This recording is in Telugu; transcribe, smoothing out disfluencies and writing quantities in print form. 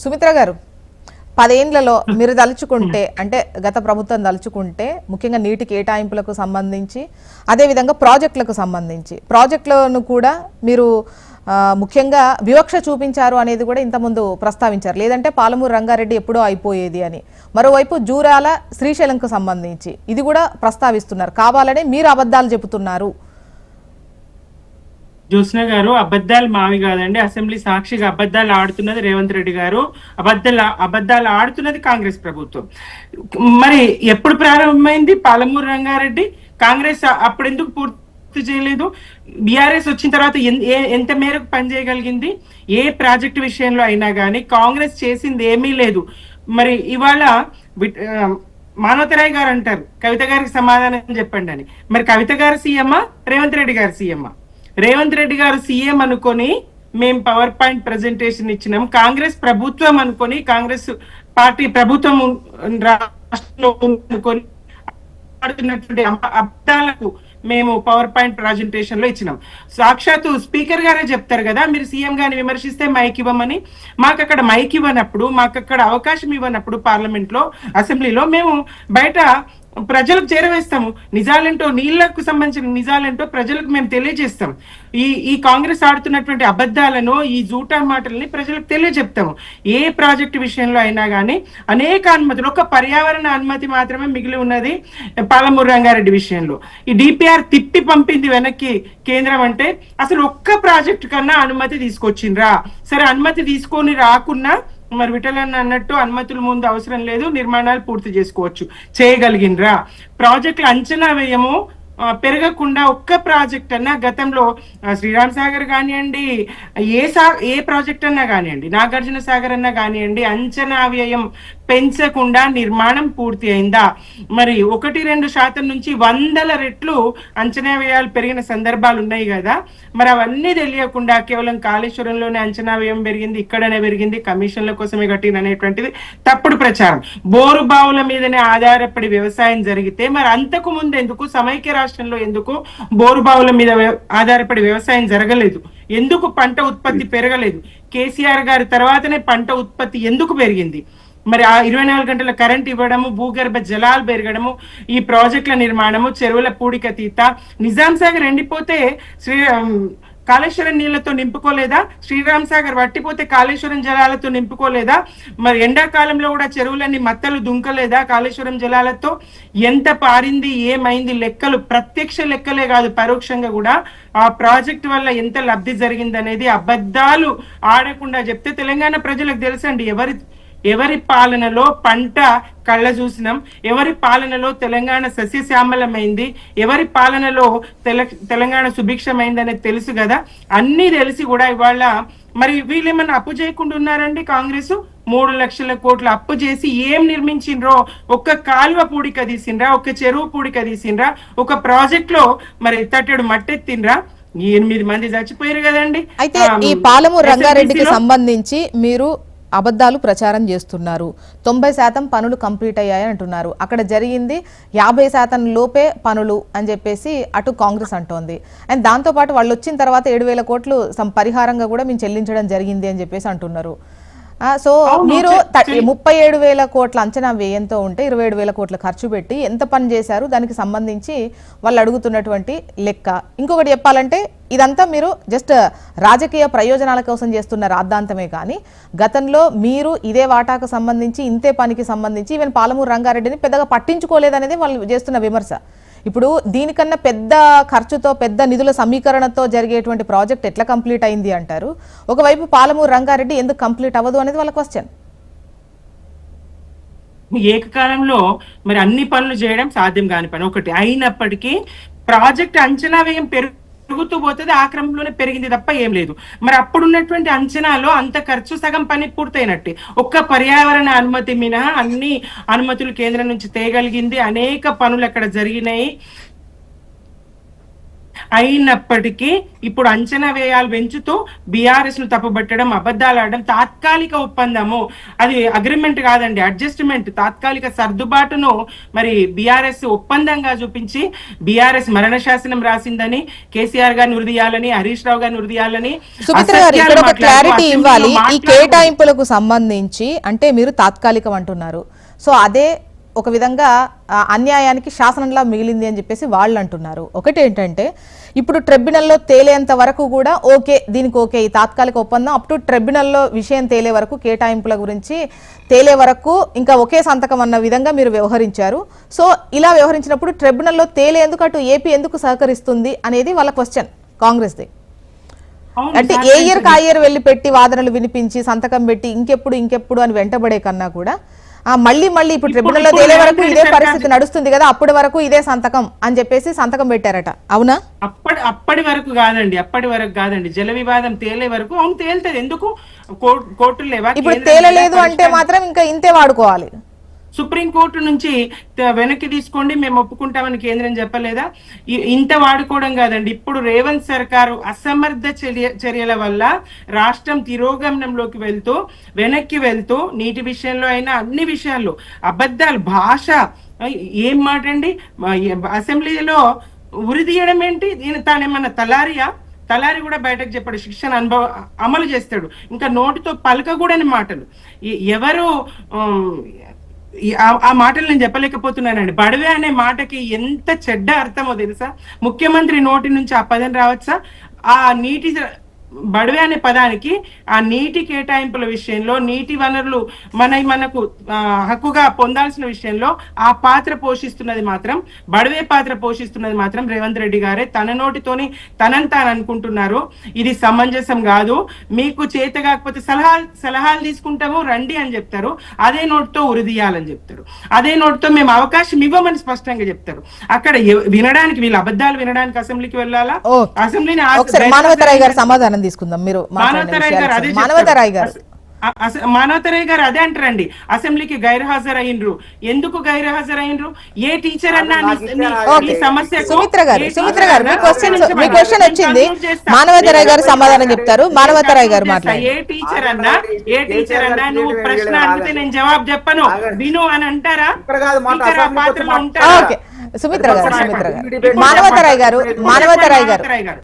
సుమిత్ర గారు, 10 ఏళ్లలో మీరు దలుచుకుంటే, అంటే గత ప్రభుత్వం దలుచుకుంటే ముఖ్యంగా నీటి కేటాయింపులకు సంబంధించి, అదేవిధంగా ప్రాజెక్టులకు సంబంధించి, ప్రాజెక్టులను కూడా మీరు ముఖ్యంగా వివక్ష చూపించారు అనేది కూడా ఇంతకుముందు ప్రస్తావించారు. లేదంటే పాలమూరు రంగారెడ్డి ఎప్పుడో అయిపోయేది అని. మరోవైపు జూరాల శ్రీశైలంకు సంబంధించి ఇది కూడా ప్రస్తావిస్తున్నారు. కావాలనే మీరు అబద్ధాలు చెబుతున్నారు. జ్యోత్స్న గారు, అబద్ధాలు మావి కాదండి. అసెంబ్లీ సాక్షిగా అబద్ధాలు ఆడుతున్నది రేవంత్ రెడ్డి గారు, అబద్ధాలు ఆడుతున్నది కాంగ్రెస్ ప్రభుత్వం. మరి ఎప్పుడు ప్రారంభమైంది పాలమూరు రంగారెడ్డి? కాంగ్రెస్ అప్పుడు ఎందుకు పూర్తి చేయలేదు? బీఆర్ఎస్ వచ్చిన తర్వాత ఎంత మేరకు పనిచేయగలిగింది? ఏ ప్రాజెక్టు విషయంలో అయినా కానీ కాంగ్రెస్ చేసింది ఏమీ లేదు. మరి ఇవాళ మానవతరాయ్ గారు అంటారు కవిత గారికి సమాధానం చెప్పండి అని. మరి కవిత గారు సీఎమ్మా, రేవంత్ రెడ్డి గారు సీఎమ్మా? రేవంత్ రెడ్డి గారు సీఎం అనుకొని మేము పవర్ పాయింట్ ప్రజెంటేషన్ ఇచ్చినాం. కాంగ్రెస్ ప్రభుత్వం అనుకొని, కాంగ్రెస్ పార్టీ ప్రభుత్వం రాష్ట్రంలో అనుకొని ఆడుతున్నటువంటి అబద్ధాలకు మేము పవర్ పాయింట్ ప్రజెంటేషన్ లో ఇచ్చినాం. సాక్షాత్తు స్పీకర్ గారే చెప్తారు కదా, మీరు సీఎం గారిని విమర్శిస్తే మైక్ ఇవ్వమని. మాకు అక్కడ మైక్ ఇవ్వనప్పుడు, మాకు అక్కడ అవకాశం ఇవ్వనప్పుడు పార్లమెంట్ లో, అసెంబ్లీలో మేము బయట ప్రజలకు చేరవేస్తాము. నిజాలేంటో, నీళ్లకు సంబంధించిన నిజాలేంటో ప్రజలకు మేము తెలియజేస్తాం. ఈ కాంగ్రెస్ ఆడుతున్నటువంటి అబద్ధాలను, ఈ జూటా మాటల్ని ప్రజలకు తెలియజెప్తాము. ఏ ప్రాజెక్టు విషయంలో అయినా కానీ అనేక అనుమతులు, ఒక పర్యావరణ అనుమతి మాత్రమే మిగిలి ఉన్నది పాలమూరు రంగారెడ్డి విషయంలో. ఈ డిపిఆర్ తిప్పి పంపింది వెనక్కి కేంద్రం. అంటే అసలు ఒక్క ప్రాజెక్టు కన్నా అనుమతి తీసుకొచ్చిండ్రా? సరే, అనుమతి తీసుకొని రాకున్నా మరి విఠలన్న అన్నట్టు అనుమతుల ముందు అవసరం లేదు, నిర్మాణాలు పూర్తి చేసుకోవచ్చు. చేయగలిగినరా? ప్రాజెక్టుల అంచనా వ్యయము పెరగకుండా ఒక్క ప్రాజెక్ట్ అన్నా గతంలో శ్రీరామ్ సాగర్ కానివ్వండి, ఏ ప్రాజెక్ట్ అన్నా కానివ్వండి, నాగార్జున సాగర్ అన్నా కానివ్వండి, అంచనా వ్యయం పెంచకుండా నిర్మాణం పూర్తి అయిందా? మరి 1-2% నుంచి 100 రెట్లు అంచనా వ్యయాలు పెరిగిన సందర్భాలు ఉన్నాయి కదా. మరి అవన్నీ తెలియకుండా కేవలం కాళేశ్వరంలోనే అంచనా వ్యయం పెరిగింది, ఇక్కడనే పెరిగింది, కమిషన్ల కోసమే కట్టిన అనేటువంటిది తప్పుడు ప్రచారం. బోరు బావుల మీదనే ఆధారపడి వ్యవసాయం జరిగితే మరి అంతకు ముందు ఎందుకు సమైక్య రాష్ట్రంలో ఎందుకు బోరు బావుల మీద ఆధారపడి వ్యవసాయం జరగలేదు? ఎందుకు పంట ఉత్పత్తి పెరగలేదు? కేసీఆర్ గారి తర్వాతనే పంట ఉత్పత్తి ఎందుకు పెరిగింది? మరి ఆ 24 గంటల కరెంట్ ఇవ్వడము, భూగర్భ జలాలు పెరగడము, ఈ ప్రాజెక్టుల నిర్మాణము, చెరువుల పూడిక తీత, నిజాం సాగర్ ఎండిపోతే కాళేశ్వరం నీళ్లతో నింపుకోలేదా? శ్రీరామ్ సాగర్ వట్టిపోతే కాళేశ్వరం జలాలతో నింపుకోలేదా? మరి ఎండాకాలంలో కూడా చెరువులన్నీ మత్తలు దుంకలేదా కాళేశ్వరం జలాలతో? ఎంత పారింది, ఏమైంది, లెక్కలు, ప్రత్యక్ష లెక్కలే కాదు పరోక్షంగా కూడా ఆ ప్రాజెక్ట్ వల్ల ఎంత లబ్ధి జరిగింది అనేది అబద్ధాలు ఆడకుండా చెప్తే తెలంగాణ ప్రజలకు తెలుసండి ఎవరి పాలనలో పంట కళ్ళ చూసినాం, ఎవరి పాలనలో తెలంగాణ సస్యశ్యామలమైంది, ఎవరి పాలనలో తెలంగాణ సుభిక్షమైంది అనేది తెలుసు కదా. అన్నీ తెలిసి కూడా ఇవాళ మరి వీళ్ళేమన్నా అప్పు చేయకుండా ఉన్నారండి? కాంగ్రెస్ 3 లక్షల కోట్ల అప్పు చేసి ఏం నిర్మించిండ్రో? ఒక్క కాలువ పూడిక తీసిండ్రా? ఒక్క చెరువు పూడిక తీసిండ్రా? ఒక ప్రాజెక్ట్ లో మరి తట్టడు మట్టెత్తిండ్రా? 8 మంది చచ్చిపోయారు కదండి. అయితే ఈ పాలమూరు రంగారెడ్డికి సంబంధించి మీరు అబద్ధాలు ప్రచారం చేస్తున్నారు. 90% పనులు కంప్లీట్ అయ్యాయని అంటున్నారు. అక్కడ జరిగింది 50% లోపే పనులు అని చెప్పేసి అటు కాంగ్రెస్ అంటోంది. అండ్ దాంతోపాటు వాళ్ళు వచ్చిన తర్వాత 7,000 కోట్లు పరిహారంగా కూడా మేము చెల్లించడం జరిగింది అని చెప్పేసి అంటున్నారు. సో మీరు 37,000 కోట్ల అంచనా వ్యయంతో ఉంటే 27,000 కోట్ల ఖర్చు పెట్టి ఎంత పని చేశారు దానికి సంబంధించి వాళ్ళు అడుగుతున్నటువంటి లెక్క. ఇంకొకటి చెప్పాలంటే ఇదంతా మీరు జస్ట్ రాజకీయ ప్రయోజనాల కోసం చేస్తున్న రాద్ధాంతమే కానీ గతంలో మీరు ఇదే వాటాకు సంబంధించి, ఇంతే పనికి సంబంధించి ఈవెన్ పాలమూరు రంగారెడ్డిని పెద్దగా పట్టించుకోలేదనేది వాళ్ళు చేస్తున్న విమర్శ. ఇప్పుడు దీనికన్నా పెద్ద ఖర్చుతో, పెద్ద నిధుల సమీకరణతో జరిగేటువంటి ప్రాజెక్ట్ ఎట్లా కంప్లీట్ అయింది అంటారు? ఒకవైపు పాలమూరు రంగారెడ్డి ఎందుకు కంప్లీట్ అవ్వదు అనేది వాళ్ళ క్వశ్చన్. ఏకకాలంలో మరి అన్ని పనులు చేయడం సాధ్యం కాని పని ఒకటి అయినప్పటికీ ప్రాజెక్ట్ అంచనా వ్యయం పెరుగుతూ పోతుంది, ఆ క్రమంలోనే పెరిగింది తప్ప ఏం లేదు. మరి అప్పుడున్నటువంటి అంచనాలో అంత ఖర్చు సగం పని పూర్తయినట్టే. ఒక్క పర్యావరణ అనుమతి మినహా అన్ని అనుమతులు కేంద్రం నుంచి తేగలిగింది. అనేక పనులు అక్కడ జరిగినాయి. అయినప్పటికీ ఇప్పుడు అంచనా వ్యయాలు పెంచుతూ బీఆర్ఎస్ ను తప్పుబట్టడం, అబద్ధాలు ఆడడం, తాత్కాలిక ఒప్పందము, అది అగ్రిమెంట్ కాదండి, అడ్జస్ట్మెంట్, తాత్కాలిక సర్దుబాటును మరి బీఆర్ఎస్ ఒప్పందంగా చూపించి బీఆర్ఎస్ మరణ శాసనం రాసిందని, కేసీఆర్ గారిని ఉరిదీయాలని, హరీష్ రావు గారిని ఉరిదీయాలని సుమిత్ర గారు ఇక్కడ ఒక క్లారిటీ ఇవ్వాలి. ఈ కేటాయింపులకు సంబంధించి అంటే మీరు తాత్కాలికం అంటున్నారు, సో అదే ఒక విధంగా అన్యాయానికి శాసనంలా మిగిలింది అని చెప్పేసి వాళ్ళు అంటున్నారు. ఒకటి ఏంటంటే ఇప్పుడు ట్రిబ్యునల్లో తేలేంత వరకు కూడా ఓకే, దీనికి ఓకే, ఈ తాత్కాలిక ఒప్పందం అప్ టు ట్రిబ్యునల్లో విషయం తేలే వరకు, కేటాయింపుల గురించి తేలే వరకు ఇంకా ఒకే సంతకం అన్న విధంగా మీరు వ్యవహరించారు. సో ఇలా వ్యవహరించినప్పుడు ట్రిబ్యునల్లో తేలేందుకు అటు ఏపీ ఎందుకు సహకరిస్తుంది అనేది వాళ్ళ క్వశ్చన్ కాంగ్రెస్ది. అంటే ఏ ఇయర్ కా ఇయర్ వెళ్ళి పెట్టి వాదనలు వినిపించి సంతకం పెట్టి ఇంకెప్పుడు అని వెంటబడే కన్నా కూడా మళ్ళీ ఇప్పుడు ట్రిబ్యునల్లో తేలే వరకు ఇదే పరిస్థితి నడుస్తుంది కదా, అప్పటి వరకు ఇదే సంతకం అని చెప్పేసి సంతకం పెట్టారట, అవునా? అప్పటి వరకు కాదండి, జల వివాదం తేలే వరకు. అవును, తేలుతుంది. ఎందుకు కోర్టులు లేవా? ఇప్పుడు తేలలేదు అంటే మాత్రం ఇంకా ఇంతే వాడుకోవాలి. సుప్రీంకోర్టు నుంచి వెనక్కి తీసుకోండి, మేము ఒప్పుకుంటామని కేంద్రం చెప్పలేదా? ఇంత వాడుకోవడం కాదండి, ఇప్పుడు రేవంత్ సర్కారు అసమర్థ చర్యల వల్ల రాష్ట్రం తిరోగమనంలోకి వెనక్కి వెళ్తూ నీటి విషయంలో అయినా అన్ని విషయాల్లో అబద్ధాలు, భాష, ఏం మాట అండి, అసెంబ్లీలో ఉరిదీయడం ఏంటి? తానేమన్నా తలారి కూడా బయటకు చెప్పాడు, శిక్షణ అమలు చేస్తాడు, ఇంకా నోటితో పలకకూడని మాటలు. ఎవరు ఆ మాటలు నేను చెప్పలేకపోతున్నానండి. బడవే అనే మాటకి ఎంత చెడ్డ అర్థమో తెలుసా? ముఖ్యమంత్రి నోటి నుంచి ఆ పదం రావచ్చా? ఆ నీటి బడవే అనే పదానికి ఆ నీటి కేటాయింపుల విషయంలో, నీటి వనరులు మనకు హక్కుగా పొందాల్సిన విషయంలో ఆ పాత్ర పోషిస్తున్నది మాత్రం, బడవే పాత్ర పోషిస్తున్నది మాత్రం రేవంత్ రెడ్డి గారే. తన నోటితోని తనని తాను అనుకుంటున్నారు. ఇది సమంజసం కాదు. మీకు చేత కాకపోతే సలహాలు తీసుకుంటాము రండి అని చెప్తారు, అదే నోటితో ఉరిదీయాలని చెప్తారు, అదే నోటితో మేము అవకాశం ఇవ్వమని స్పష్టంగా చెప్తారు. అక్కడ వినడానికి, వీళ్ళ అబద్ధాలు వినడానికి అసెంబ్లీకి వెళ్ళాలా? అసెంబ్లీని మానవతరాయ్ గారు సమాధానం తీసుకుందాం. మీరు మానవతరాయ్ గారు అదే అంటారండి, అసెంబ్లీకి గైర్హాజరైనరు. ఎందుకు గైర్హాజరైనరు? ఏ టీచర్ అన్నా సమస్య. సుమిత్ర గారు మీ క్వశ్చన్ వచ్చింది, మానవతరాయ్ గారు సమాధానం చెప్తారు. మానవతరాయ్ గారు మాట్లాడారు. ఏ టీచర్ అన్నా నువ్వు ప్రశ్న అడిగితే నేను జవాబు చెప్పను, విను అని అంటారా? సుమిత్ర గారు మానవతరాయ్ గారు